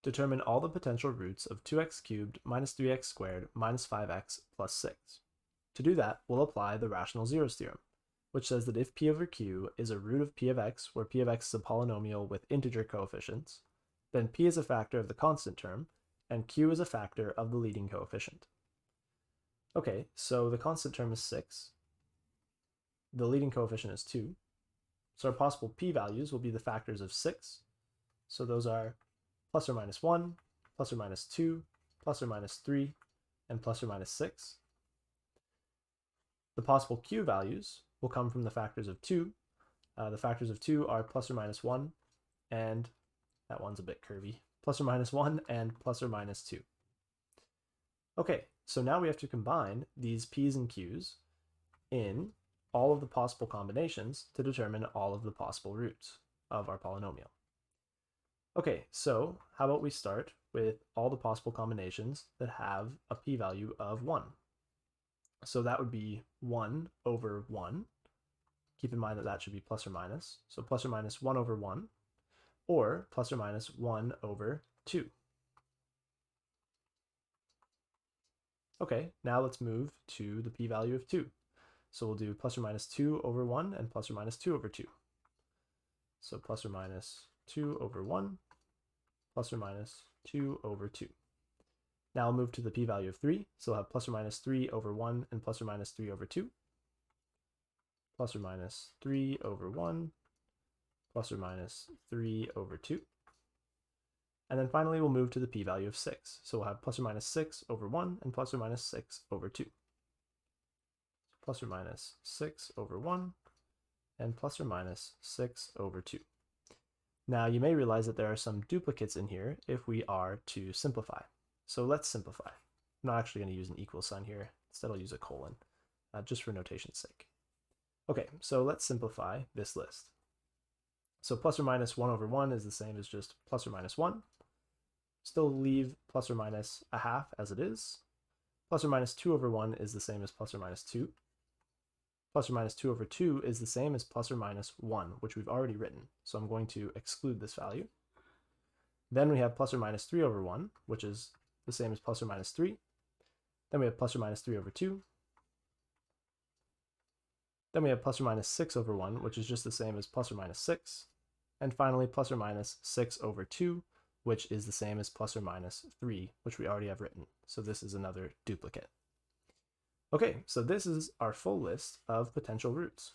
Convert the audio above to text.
Determine all the potential roots of 2x cubed minus 3x squared minus 5x plus 6. To do that, we'll apply the rational zeros theorem, which says that if p over q is a root of p of x, where p of x is a polynomial with integer coefficients, then p is a factor of the constant term, and q is a factor of the leading coefficient. Okay, so the constant term is 6. The leading coefficient is 2. So our possible p-values will be the factors of 6. So those are plus or minus 1, plus or minus 2, plus or minus 3, and plus or minus 6. The possible q values will come from the factors of 2. The factors of 2 are plus or minus 1, and that one's a bit curvy, plus or minus 1 and plus or minus 2. Okay, so now we have to combine these p's and q's in all of the possible combinations to determine all of the possible roots of our polynomial. Okay, so how about we start with all the possible combinations that have a p-value of 1. So that would be 1 over 1. Keep in mind that that should be plus or minus. So plus or minus 1 over 1, or plus or minus 1 over 2. Okay, now let's move to the p-value of 2. So we'll do plus or minus 2 over 1 and plus or minus 2 over 2. So plus or minus 2 over 1, plus or minus 2 over 2. Now I'll move to the p-value of 3. So we'll have plus or minus 3 over 1 and plus or minus 3 over 2. Plus or minus 3 over 1, plus or minus 3 over 2. And then finally we'll move to the p-value of 6. So we'll have plus or minus 6 over 1 and plus or minus 6 over 2. Plus or minus 6 over 1 and plus or minus 6 over 2. Now you may realize that there are some duplicates in here if we are to simplify. So let's simplify. I'm not actually going to use an equal sign here. Instead I'll use a colon, just for notation's sake. Okay, so let's simplify this list. So plus or minus 1 over 1 is the same as just plus or minus 1. Still leave plus or minus a half as it is. Plus or minus 2 over 1 is the same as plus or minus 2. Plus or minus 2 over 2 is the same as plus or minus 1, which we've already written. So I'm going to exclude this value. Then we have plus or minus 3 over 1, which is the same as plus or minus 3. Then we have plus or minus 3 over 2. Then we have plus or minus 6 over 1, which is just the same as plus or minus 6. And finally, plus or minus 6 over 2, which is the same as plus or minus 3, which we already have written. So this is another duplicate. Okay, so this is our full list of potential roots.